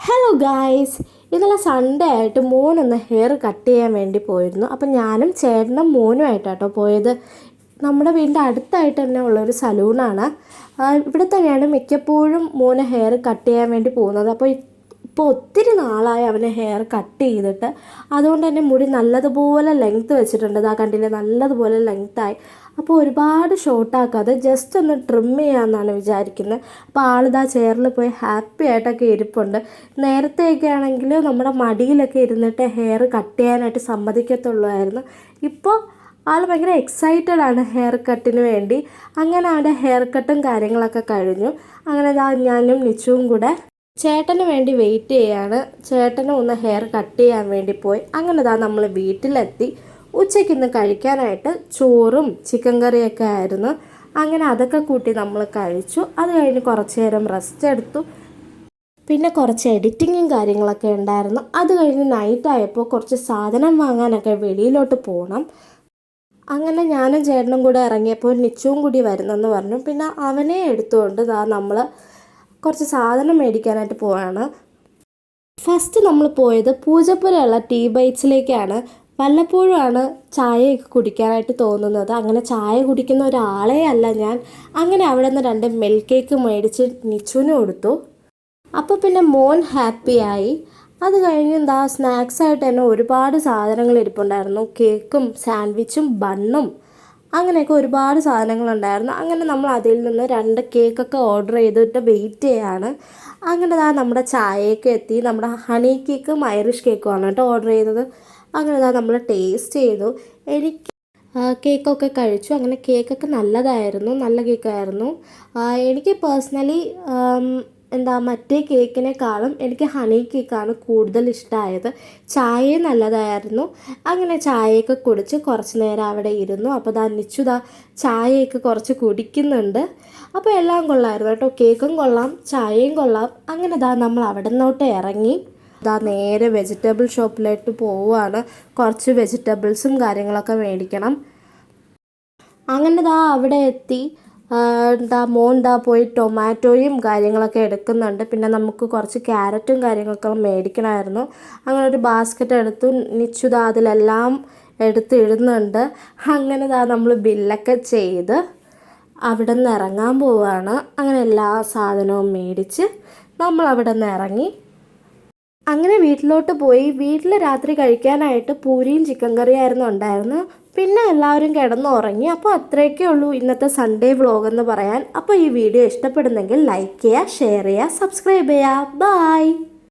Hello guys, ഇന്നലെ Sunday ആയിട്ട് മോനൊന്ന് hair cut ചെയ്യാൻ വേണ്ടി പോയിരുന്നു. അപ്പം ഞാനും ചേട്ടനും മോനുമായിട്ടാട്ടോ പോയത്. നമ്മുടെ വീടിൻ്റെ അടുത്തായിട്ട് തന്നെ ഉള്ളൊരു സലൂണാണ്. ഇവിടെ തന്നെയാണ് മിക്കപ്പോഴും മോന് ഹെയർ കട്ട് ചെയ്യാൻ വേണ്ടി പോകുന്നത്. അപ്പോൾ ഇപ്പോൾ ഒത്തിരി നാളായി അവന് ഹെയർ കട്ട് ചെയ്തിട്ട്. അതുകൊണ്ട് തന്നെ മുടി നല്ലതുപോലെ ലെങ്ത്ത് വെച്ചിട്ടുണ്ട്. ഇതാ കണ്ടില്ലേ, നല്ലതുപോലെ ലെങ്ത്തായി. അപ്പോൾ ഒരുപാട് ഷോർട്ടാക്കാതെ ജസ്റ്റ് ഒന്ന് ട്രിം ചെയ്യാമെന്നാണ് വിചാരിക്കുന്നത്. അപ്പോൾ ആളിതാ ചെയറിൽ പോയി ഹാപ്പി ആയിട്ടൊക്കെ ഇരിപ്പുണ്ട്. നേരത്തെയൊക്കെ ആണെങ്കിൽ നമ്മുടെ മടിയിലൊക്കെ ഇരുന്നിട്ട് ഹെയർ കട്ട് ചെയ്യാനായിട്ട് സമ്മതിക്കത്തുള്ളായിരുന്നു. ഇപ്പോൾ ആൾ ഭയങ്കര എക്സൈറ്റഡ് ആണ് ഹെയർ കട്ടിന് വേണ്ടി. അങ്ങനെ അവൻ്റെ ഹെയർ കട്ടും കാര്യങ്ങളൊക്കെ കഴിഞ്ഞു. അങ്ങനെ ഞാനും നിച്ചുവും കൂടെ ചേട്ടന് വേണ്ടി വെയിറ്റ് ചെയ്യാണ്. ചേട്ടനും ഒന്ന് ഹെയർ കട്ട് ചെയ്യാൻ വേണ്ടി പോയി. അങ്ങനെ നമ്മൾ വീട്ടിലെത്തി. ഉച്ചയ്ക്ക് കഴിക്കാനായിട്ട് ചോറും ചിക്കൻ കറിയൊക്കെ ആയിരുന്നു. അങ്ങനെ അതൊക്കെ കൂട്ടി നമ്മൾ കഴിച്ചു. അത് കഴിഞ്ഞ് കുറച്ച് നേരം റെസ്റ്റ് എടുത്തു. പിന്നെ കുറച്ച് എഡിറ്റിങ്ങും കാര്യങ്ങളൊക്കെ ഉണ്ടായിരുന്നു. അത് കഴിഞ്ഞ് നൈറ്റായപ്പോൾ കുറച്ച് സാധനം വാങ്ങാനൊക്കെ വെളിയിലോട്ട് പോകണം. അങ്ങനെ ഞാനും ചേട്ടനും കൂടെ ഇറങ്ങിയപ്പോൾ നിച്ചുവും കൂടി വരുന്നെന്ന് പറഞ്ഞു. പിന്നെ അവനെ എടുത്തുകൊണ്ട് നമ്മൾ കുറച്ച് സാധനം മേടിക്കാനായിട്ട് പോവാണ്. ഫസ്റ്റ് നമ്മൾ പോയത് പൂജപ്പുരയുള്ള ടീ ബൈറ്റ്സിലേക്കാണ്. വല്ലപ്പോഴുമാണ് ചായയൊക്കെ കുടിക്കാനായിട്ട് തോന്നുന്നത്. അങ്ങനെ ചായ കുടിക്കുന്ന ഒരാളെ അല്ല ഞാൻ. അങ്ങനെ അവിടെ നിന്ന് 2 മിൽക്ക് കേക്ക് മേടിച്ച് നിച്ചുവിന് കൊടുത്തു. അപ്പോൾ പിന്നെ മോൻ ഹാപ്പിയായി. അത് കഴിഞ്ഞ് സ്നാക്സായിട്ട് തന്നെ ഒരുപാട് സാധനങ്ങൾ ഇരിപ്പുണ്ടായിരുന്നു. കേക്കും സാൻഡ്വിച്ചും ബണ്ണും അങ്ങനെയൊക്കെ ഒരുപാട് സാധനങ്ങളുണ്ടായിരുന്നു. അങ്ങനെ നമ്മൾ അതിൽ നിന്ന് 2 കേക്കൊക്കെ ഓർഡർ ചെയ്തിട്ട് വെയിറ്റ് ചെയ്യാണ്. അങ്ങനെ നമ്മുടെ ചായയൊക്കെ എത്തി. നമ്മുടെ ഹണി കേക്കും ഐറിഷ് കേക്കുമാണ് കേട്ടോ ഓർഡർ ചെയ്തത്. അങ്ങനെ നമ്മൾ ടേസ്റ്റ് ചെയ്തു. എനിക്ക് കേക്കൊക്കെ കഴിച്ചു. അങ്ങനെ കേക്കൊക്കെ നല്ലതായിരുന്നു, നല്ല കേക്കായിരുന്നു. എനിക്ക് പേഴ്സണലി മറ്റേ കേക്കിനേക്കാളും എനിക്ക് ഹണി കേക്കാണ് കൂടുതൽ ഇഷ്ടമായത്. ചായയും നല്ലതായിരുന്നു. അങ്ങനെ ചായയൊക്കെ കുടിച്ച് കുറച്ച് നേരം അവിടെ ഇരുന്നു. അപ്പോൾ നിച്ചു ചായയൊക്കെ കുറച്ച് കുടിക്കുന്നുണ്ട്. അപ്പോൾ എല്ലാം കൊള്ളായിരുന്നു കേട്ടോ. കേക്കും കൊള്ളാം, ചായയും കൊള്ളാം. അങ്ങനെ നമ്മൾ അവിടെ നിന്നോട്ട് ഇറങ്ങി നേരെ വെജിറ്റബിൾ ഷോപ്പിലോട്ട് പോവുകയാണ്. കുറച്ച് വെജിറ്റബിൾസും കാര്യങ്ങളൊക്കെ മേടിക്കണം. അങ്ങനെ അവിടെ എത്തി. മോൻ പോയി ടൊമാറ്റോയും കാര്യങ്ങളൊക്കെ എടുക്കുന്നുണ്ട്. പിന്നെ നമുക്ക് കുറച്ച് ക്യാരറ്റും കാര്യങ്ങളൊക്കെ മേടിക്കണമായിരുന്നു. അങ്ങനെ ഒരു ബാസ്ക്കറ്റ് എടുത്തു. നിച്ചു അതിലെല്ലാം എടുത്തിടുന്നുണ്ട്. അങ്ങനെ നമ്മൾ ബില്ലൊക്കെ ചെയ്ത് അവിടെ നിന്ന് ഇറങ്ങാൻ പോവുകയാണ്. അങ്ങനെ എല്ലാ സാധനവും മേടിച്ച് നമ്മൾ അവിടെ നിന്ന് ഇറങ്ങി. അങ്ങനെ വീട്ടിലോട്ട് പോയി. വീട്ടിൽ രാത്രി കഴിക്കാനായിട്ട് പൂരിയും ചിക്കൻ കറിയായിരുന്നു ഉണ്ടായിരുന്നു. പിന്നെ എല്ലാവരും കിടന്നുറങ്ങി. അപ്പോൾ അത്രയൊക്കെ ഉള്ളൂ ഇന്നത്തെ സൺഡേ വ്ളോഗ് എന്ന് പറയാൻ. അപ്പോൾ ഈ വീഡിയോ ഇഷ്ടപ്പെടുന്നെങ്കിൽ ലൈക്ക് ചെയ്യുക, ഷെയർ ചെയ്യുക, സബ്സ്ക്രൈബ് ചെയ്യുക. ബൈ.